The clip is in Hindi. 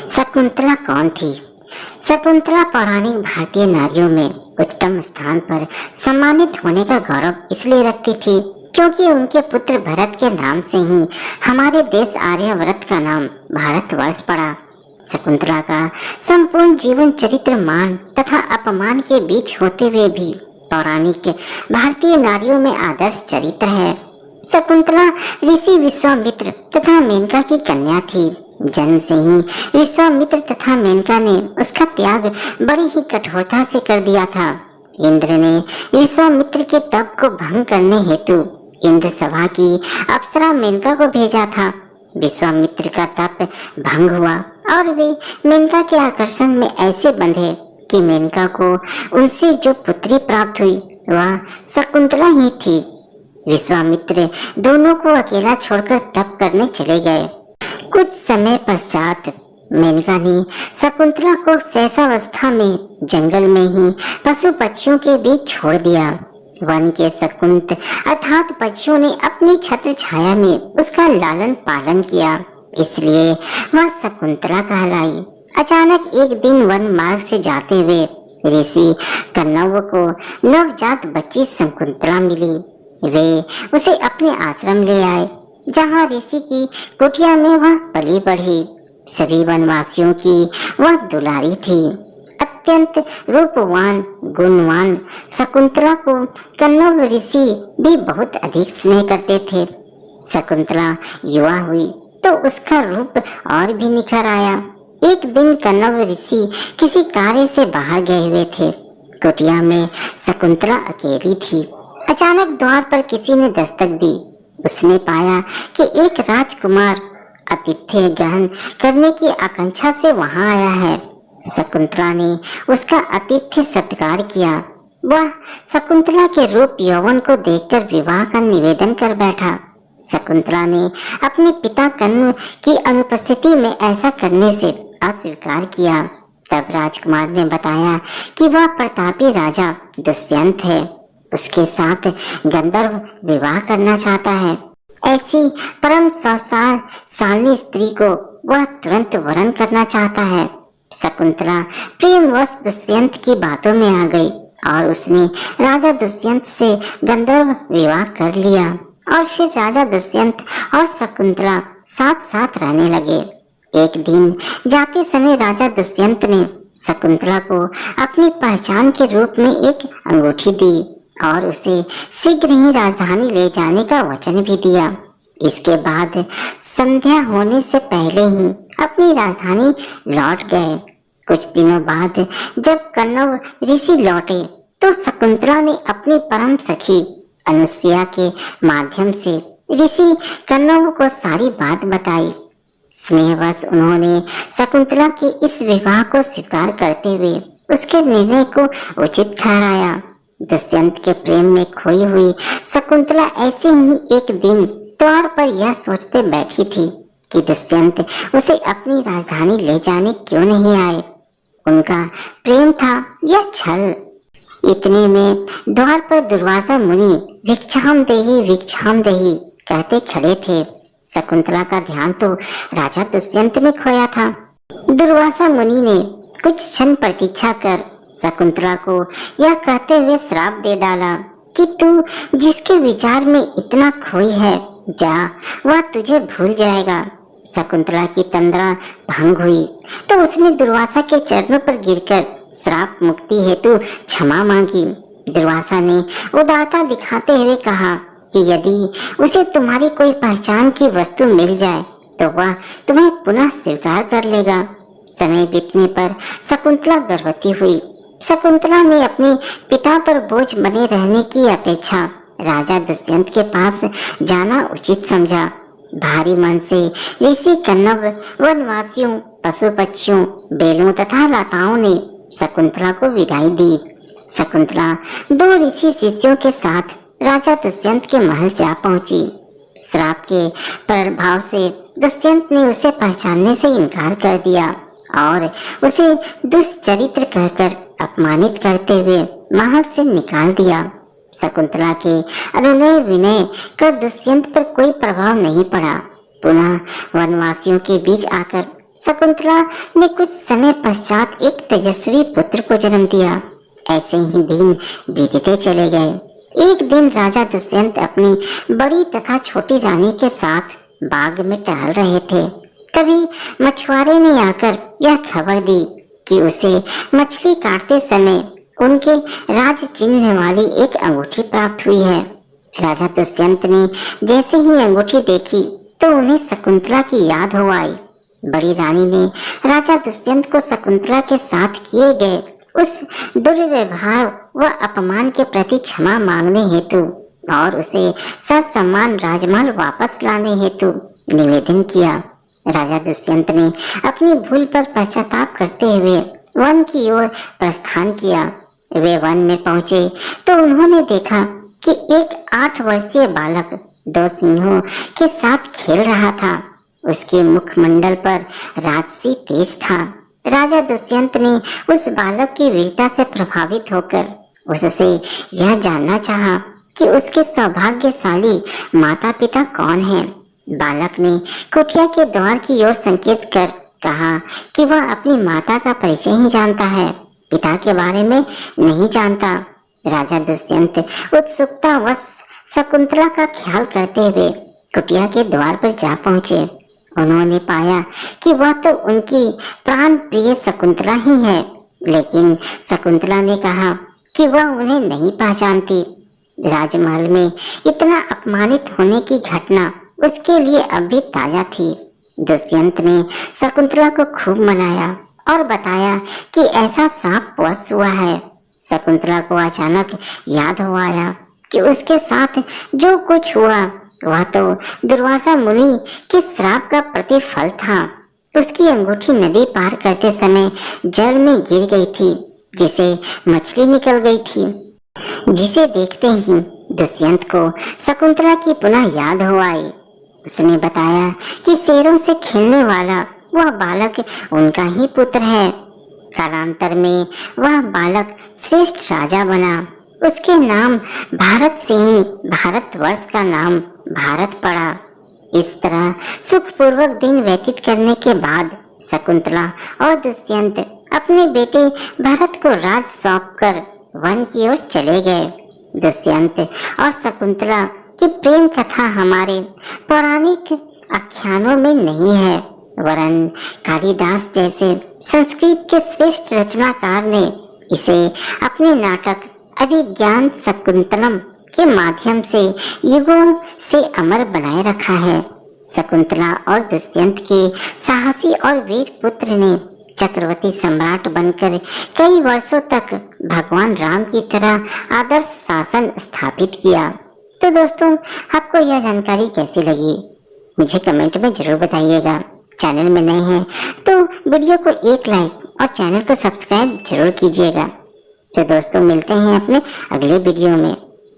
शकुंतला कौन थी? शकुंतला पौराणिक भारतीय नारियों में उच्चतम स्थान पर सम्मानित होने का गौरव इसलिए रखती थी क्योंकि उनके पुत्र भरत के नाम से ही हमारे देश आर्यव्रत का नाम भारतवर्ष पड़ा। शकुंतला का संपूर्ण जीवन चरित्र मान तथा अपमान के बीच होते हुए भी पौराणिक भारतीय नारियों में आदर्श चरित्र है। शकुंतला ऋषि विश्वामित्र तथा मेनका की कन्या थी। जन्म से ही विश्वामित्र तथा मेनका ने उसका त्याग बड़ी ही कठोरता से कर दिया था। इंद्र ने विश्वामित्र के तप को भंग करने हेतु इंद्र सभा की अप्सरा मेनका को भेजा था। विश्वामित्र का तप भंग हुआ और वे मेनका के आकर्षण में ऐसे बंधे कि मेनका को उनसे जो पुत्री प्राप्त हुई वह शकुंतला ही थी। विश्वामित्र दोनों को अकेला छोड़कर तप करने चले गए। कुछ समय पश्चात मेनका ने शकुंतला को शैशवावस्था में जंगल में ही पशु पक्षियों के बीच छोड़ दिया। वन के शकुंत अर्थात पक्षियों ने अपनी छत्र छाया में उसका लालन पालन किया, इसलिए वह शकुंतला कहलाई। अचानक एक दिन वन मार्ग से जाते हुए ऋषि कण्व को नवजात बच्ची शकुंतला मिली। वे उसे अपने आश्रम ले आए, जहाँ ऋषि की कुटिया में वह पली बढ़ी। सभी वनवासियों की वह दुलारी थी। अत्यंत रूपवान गुणवान शकुंतला को कण्व ऋषि भी बहुत अधिक स्नेह करते थे। शकुंतला युवा हुई तो उसका रूप और भी निखर आया। एक दिन कण्व ऋषि किसी कार्य से बाहर गए हुए थे। कुटिया में शकुंतला अकेली थी। अचानक द्वार पर किसी ने दस्तक दी। उसने पाया कि एक राजकुमार आतिथ्य ग्रहण करने की आकांक्षा से वहां आया है। शकुंतला ने उसका आतिथ्य सत्कार किया। वह शकुंतला के रूप यौवन को देखकर विवाह का निवेदन कर बैठा। शकुंतला ने अपने पिता कण्व की अनुपस्थिति में ऐसा करने से अस्वीकार किया। तब राजकुमार ने बताया कि वह प्रतापी राजा दुष्यंत है, उसके साथ गंधर्व विवाह करना चाहता है। ऐसी परम सौसानी स्त्री को वह तुरंत वरण करना चाहता है। शकुंतला प्रेमवश दुष्यंत की बातों में आ गई और उसने राजा दुष्यंत से गंधर्व विवाह कर लिया और फिर राजा दुष्यंत और शकुंतला साथ साथ रहने लगे। एक दिन जाते समय राजा दुष्यंत ने शकुंतला को अपनी पहचान के रूप में एक अंगूठी दी और उसे शीघ्र ही राजधानी ले जाने का वचन भी दिया। इसके बाद संध्या होने से पहले ही अपनी राजधानी लौट गए। कुछ दिनों बाद जब कण्व ऋषि लौटे तो शकुंतला ने अपनी परम सखी अनुसुईया के माध्यम से ऋषि कण्व को सारी बात बताई। स्नेहवश उन्होंने शकुंतला के इस विवाह को स्वीकार करते हुए उसके निर्णय को उचित ठहराया। दुष्यंत के प्रेम में खोई हुई शकुंतला ऐसे ही एक दिन द्वार पर यह सोचते बैठी थी कि दुष्यंत उसे अपनी राजधानी ले जाने क्यों नहीं आए। उनका प्रेम था या छल? इतने में द्वार पर दुर्वासा मुनि भिक्षाम देही कहते खड़े थे। शकुंतला का ध्यान तो राजा दुष्यंत में खोया था। दुर्वासा मुनि ने कुछ क्षण प्रतीक्षा कर शकुंतला को यह कहते हुए श्राप दे डाला कि तू जिसके विचार में इतना खोई है, जा, वह तुझे भूल जाएगा। शकुंतला की तंद्रा भंग हुई तो उसने दुर्वासा के चरणों पर गिरकर श्राप मुक्ति हेतु क्षमा मांगी। दुर्वासा ने उदारता दिखाते हुए कहा कि यदि उसे तुम्हारी कोई पहचान की वस्तु मिल जाए तो वह तुम्हें पुनः स्वीकार कर लेगा। समय बीतने पर शकुंतला गर्भवती हुई। शकुंतला ने अपने पिता पर बोझ बने रहने की अपेक्षा राजा दुष्यंत के पास जाना उचित समझा। भारी मन से ऋषि कण्व वनवासियों, पशु पक्षियों, बेलों तथा लताओं ने शकुंतला को विदाई दी। शकुंतला 2 ऋषि शिष्यों के साथ राजा दुष्यंत के महल जा पहुंची। श्राप के प्रभाव से दुष्यंत ने उसे पहचानने से इनकार कर दिया और उसे दुष्चरित्र कहकर अपमानित करते हुए महल से निकाल दिया। शकुंतला के अनुनय विनय का दुष्यंत पर कोई प्रभाव नहीं पड़ा। पुनः वनवासियों के बीच आकर शकुंतला ने कुछ समय पश्चात एक तेजस्वी पुत्र को जन्म दिया। ऐसे ही दिन बीतते चले गए। एक दिन राजा दुष्यंत अपनी बड़ी तथा छोटी रानी के साथ बाग में टहल रहे थे। तभी मछुआरे ने आकर यह खबर दी कि उसे मछली काटते समय उनके राज चिन्ह वाली एक अंगूठी प्राप्त हुई है। राजा दुष्यंत ने जैसे ही अंगूठी देखी तो उन्हें शकुंतला की याद हो आई। बड़ी रानी ने राजा दुष्यंत को शकुंतला के साथ किए गए उस दुर्व्यवहार व अपमान के प्रति क्षमा मांगने हेतु और उसे ससम्मान राजमहल वापस लाने हेतु निवेदन किया। राजा दुष्यंत ने अपनी भूल पर पश्चाताप करते हुए वन की ओर प्रस्थान किया। वे वन में पहुंचे तो उन्होंने देखा कि एक 8 वर्षीय बालक 2 सिंहों के साथ खेल रहा था। उसके मुखमंडल पर राजसी तेज था। राजा दुष्यंत ने उस बालक की वीरता से प्रभावित होकर उससे यह जानना चाहा कि उसके सौभाग्यशाली माता पिता कौन हैं। बालक ने कुटिया के द्वार की ओर संकेत कर कहा कि वह अपनी माता का परिचय ही जानता है, पिता के बारे में नहीं जानता। राजा दुष्यंत उत्सुकतावश शकुंतला का ख्याल करते हुए कुटिया के द्वार पर जा पहुंचे। उन्होंने पाया कि वह तो उनकी प्राण प्रिय शकुंतला ही है, लेकिन शकुंतला ने कहा कि वह उन्हें नहीं पहचानती। राजमहल में इतना अपमानित होने की घटना उसके लिए अब भी ताजा थी। दुष्यंत ने शकुंतला को खूब मनाया और बताया कि ऐसा साफ वश हुआ है। शकुंतला को अचानक याद हो आया कि उसके साथ जो कुछ हुआ वह तो दुर्वासा मुनि के श्राप का प्रतिफल था। उसकी अंगूठी नदी पार करते समय जल में गिर गई थी, जिसे मछली निकल गई थी, जिसे देखते ही दुष्यंत को शकुंतला की पुनः याद हो आई। उसने बताया कि शेरों से खेलने वाला वह बालक उनका ही पुत्र है। कालांतर में वह बालक श्रेष्ठ राजा बना। उसके नाम भारत से ही भारतवर्ष का नाम भारत पड़ा। इस तरह सुखपूर्वक दिन व्यतीत करने के बाद शकुंतला और दुष्यंत अपने बेटे भरत को राज सौंपकर वन की ओर चले गए। दुष्यंत और शकुंतला की प्रेम कथा हमारे पौराणिक आख्यानों में नहीं है, वरन कालिदास जैसे संस्कृत के श्रेष्ठ रचनाकार ने इसे अपने नाटक अभिज्ञान शकुंतलम के माध्यम से युगों से अमर बनाए रखा है। शकुंतला और दुष्यंत के साहसी और वीर पुत्र ने चक्रवर्ती सम्राट बनकर कई वर्षों तक भगवान राम की तरह आदर्श शासन स्थापित किया। तो दोस्तों, आपको यह जानकारी कैसी लगी मुझे कमेंट में जरूर बताइएगा। चैनल में नए हैं तो वीडियो को एक लाइक और चैनल को सब्सक्राइब जरूर कीजिएगा। तो दोस्तों, मिलते हैं अपने अगले वीडियो में।